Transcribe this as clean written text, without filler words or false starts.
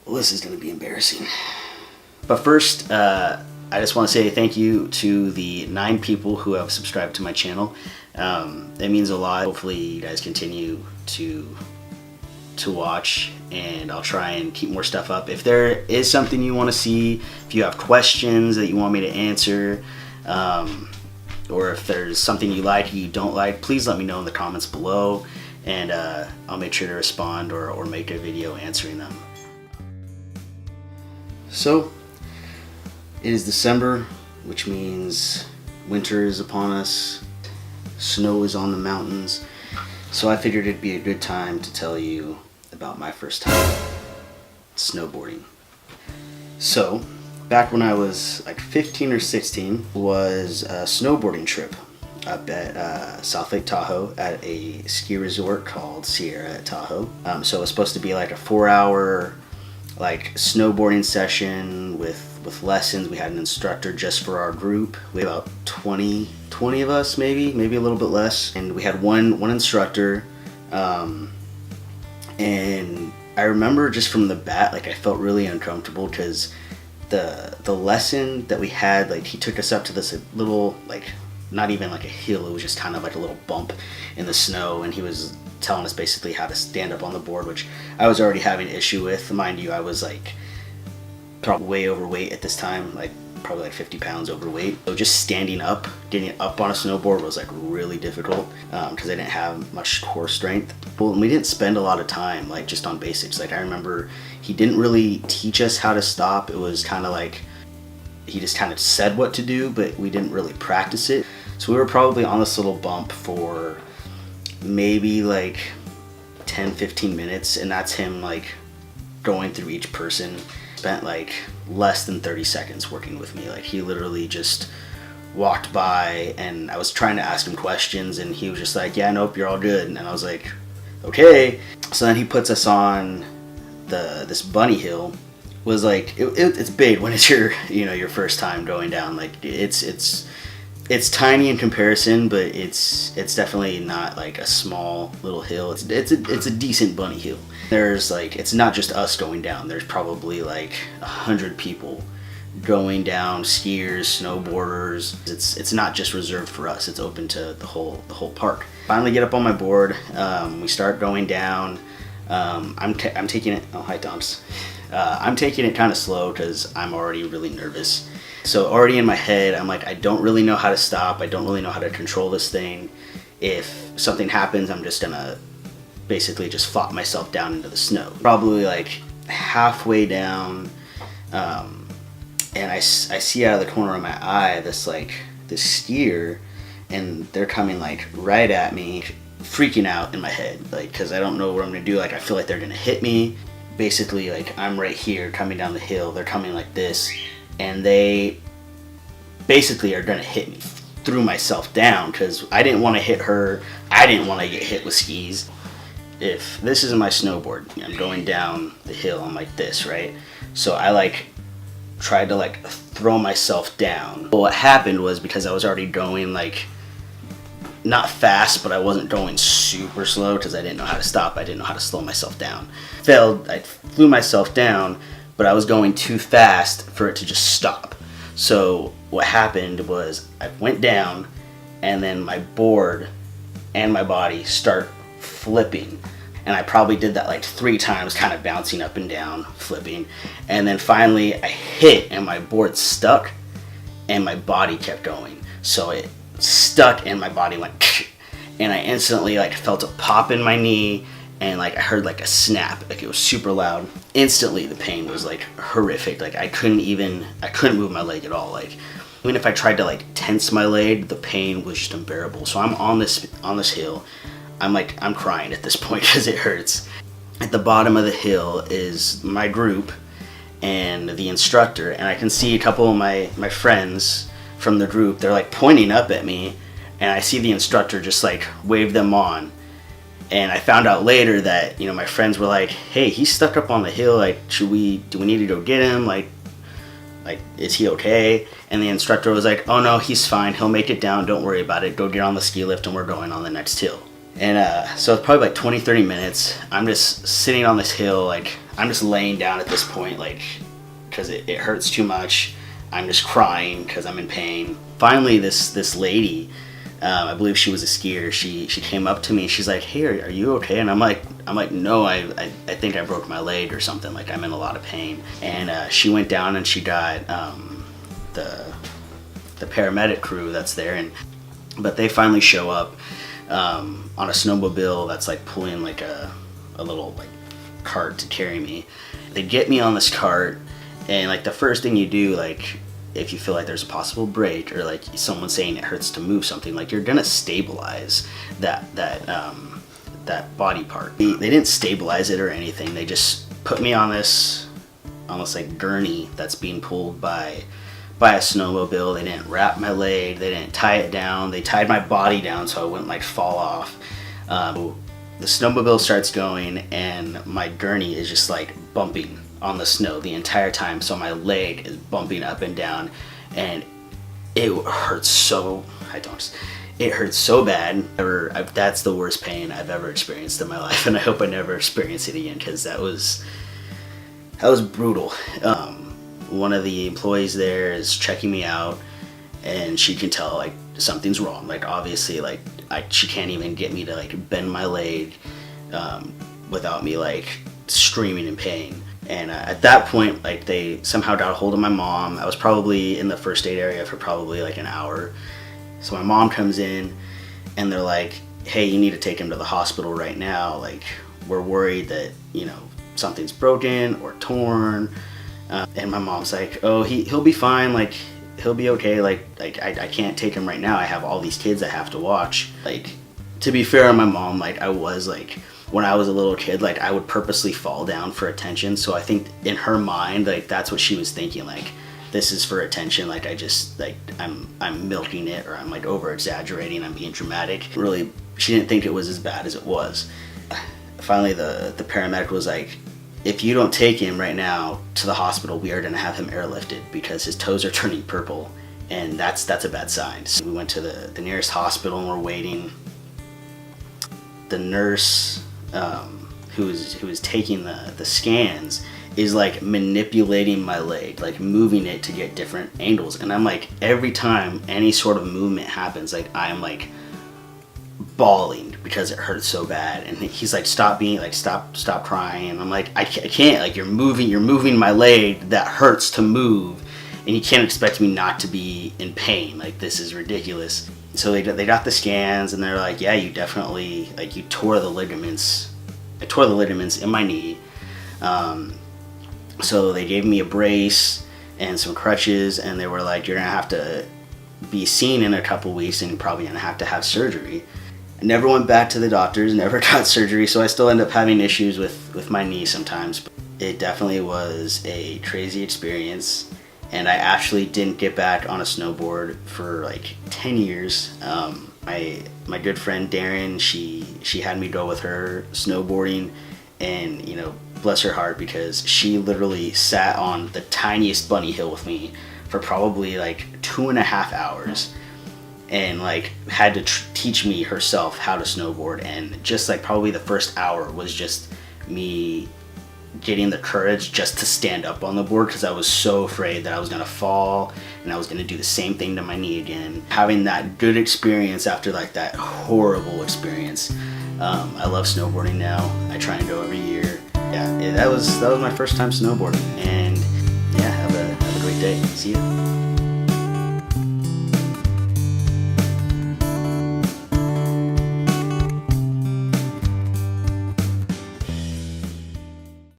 Well, this is going to be embarrassing. But first, I just want to say thank you to the 9 people who have subscribed to my channel. It means a lot. Hopefully you guys continue to watch, and I'll try and keep more stuff up. If there is something you want to see, if you have questions that you want me to answer, or if there's something you like or you don't like, please let me know in the comments below, and I'll make sure to respond or make a video answering them. So, it is December, which means winter is upon us, snow is on the mountains, so I figured it'd be a good time to tell you about my first time snowboarding. So, back when I was like 15 or 16, was a snowboarding trip up at South Lake Tahoe at a ski resort called Sierra at Tahoe. So it was supposed to be like a 4-hour like snowboarding session with lessons. We had an instructor just for our group. We had about 20 of us, maybe a little bit less, and we had one instructor. And I remember just from the bat, like I felt really uncomfortable because the lesson that we had, like he took us up to this little, like not even like a hill, it was just kind of like a little bump in the snow, and he was telling us basically how to stand up on the board, which I was already having an issue with. Mind you, I was like probably way overweight at this time, like probably like 50 pounds overweight. So just standing up, getting up on a snowboard was like really difficult because I didn't have much core strength. Well, and we didn't spend a lot of time like just on basics. Like I remember he didn't really teach us how to stop. It was kind of like he just kind of said what to do, but we didn't really practice it. So we were probably on this little bump for maybe like 10-15 minutes, and that's him like going through each person. Spent like less than 30 seconds working with me. Like he literally just walked by, and I was trying to ask him questions, and he was just like, yeah, nope, you're all good. And I was like, okay. So then he puts us on this bunny hill. Was like it's big when it's your first time going down. Like it's tiny in comparison, but it's definitely not like a small little hill. It's a decent bunny hill. There's like, it's not just us going down. There's probably like 100 people going down, skiers, snowboarders. It's not just reserved for us. It's open to the whole park. Finally get up on my board. We start going down. I'm taking it. Oh, hi, Donks. I'm taking it kind of slow because I'm already really nervous. So already in my head, I'm like, I don't really know how to stop. I don't really know how to control this thing. If something happens, I'm just gonna basically just flop myself down into the snow. Probably like halfway down, and I see out of the corner of my eye this skier, and they're coming like right at me, freaking out in my head, like because I don't know what I'm gonna do. Like I feel like they're gonna hit me. Basically, like I'm right here coming down the hill, they're coming like this, and they basically are gonna hit me. Threw myself down because I didn't want to hit her. I didn't want to get hit with skis. If this is my snowboard, I'm going down the hill, I'm like this, right? So I like tried to like throw myself down. But what happened was, because I was already going like not fast, but I wasn't going super slow because I didn't know how to stop. I didn't know how to slow myself down. I flew myself down, but I was going too fast for it to just stop. So what happened was I went down, and then my board and my body start flipping. And I probably did that like 3 times, kind of bouncing up and down, flipping. And then finally I hit, and my board stuck, and my body kept going. So it stuck, and my body went, and I instantly like felt a pop in my knee, and like I heard like a snap, like it was super loud. Instantly the pain was like horrific. Like I couldn't move my leg at all. Like even if I tried to like tense my leg, the pain was just unbearable. So I'm on this hill. I'm crying at this point because it hurts. At the bottom of the hill is my group and the instructor, and I can see a couple of my friends from the group. They're like pointing up at me, and I see the instructor just like wave them on. And I found out later that, my friends were like, hey, he's stuck up on the hill, like, do we need to go get him? Like, is he okay? And the instructor was like, oh no, he's fine, he'll make it down, don't worry about it, go get on the ski lift and we're going on the next hill. And so it's probably like 20-30 minutes. I'm just sitting on this hill, like I'm just laying down at this point, like, because it hurts too much. I'm just crying because I'm in pain. Finally, this lady, I believe she was a skier. She came up to me. She's like, "Hey, are you okay?" And I'm like, "No, I think I broke my leg or something. Like, I'm in a lot of pain." And she went down and she got the paramedic crew that's there, but they finally show up on a snowmobile that's like pulling like a little like cart to carry me. They get me on this cart. And like the first thing you do, like if you feel like there's a possible break or like someone saying it hurts to move something, like you're gonna stabilize that body part. They didn't stabilize it or anything. They just put me on this almost like gurney that's being pulled by a snowmobile. They didn't wrap my leg. They didn't tie it down. They tied my body down so I wouldn't like fall off. The snowmobile starts going and my gurney is just like bumping on the snow the entire time, so my leg is bumping up and down, and it hurts so bad. That's the worst pain I've ever experienced in my life, and I hope I never experience it again, because that was brutal. One of the employees there is checking me out, and she can tell like something's wrong. Like obviously, like she can't even get me to like bend my leg without me like screaming in pain. And at that point, like they somehow got a hold of my mom. I was probably in the first aid area for probably like an hour. So my mom comes in and they're like, "Hey, you need to take him to the hospital right now. Like, we're worried that, you know, something's broken or torn." And my mom's like, "Oh, he'll be fine. Like, he'll be okay. Like I can't take him right now. I have all these kids I have to watch." Like, to be fair on my mom, like I was like, when I was a little kid, like I would purposely fall down for attention. So I think in her mind, like that's what she was thinking. Like, this is for attention. Like I just like I'm milking it, or I'm like over exaggerating. I'm being dramatic. Really, she didn't think it was as bad as it was. Finally, the paramedic was like, "If you don't take him right now to the hospital, we are gonna have him airlifted because his toes are turning purple, and that's a bad sign." So we went to the nearest hospital and we're waiting. The nurse who was taking the scans is like manipulating my leg, like moving it to get different angles, and I'm like, every time any sort of movement happens, like I'm like bawling because it hurts so bad. And he's like, "Stop being like stop crying." And I'm like, I can't, like you're moving my leg that hurts to move, and you can't expect me not to be in pain. Like, this is ridiculous. So they got the scans and they're like, "Yeah, you definitely, like, you tore the ligaments." I tore the ligaments in my knee. So they gave me a brace and some crutches, and they were like, "You're gonna have to be seen in a couple weeks, and you're probably gonna have to have surgery." I never went back to the doctors, never got surgery, so I still end up having issues with my knee sometimes. But it definitely was a crazy experience. And I actually didn't get back on a snowboard for like 10 years. My good friend Darren, she had me go with her snowboarding, and you know, bless her heart, because she literally sat on the tiniest bunny hill with me for probably like 2.5 hours, and like had to teach me herself how to snowboard. And just like probably the first hour was just me getting the courage just to stand up on the board, because I was so afraid that I was gonna fall and I was gonna do the same thing to my knee again. Having that good experience after like that horrible experience, I love snowboarding now. I try and go every year. Yeah, that was my first time snowboarding, and yeah, have a great day. See you.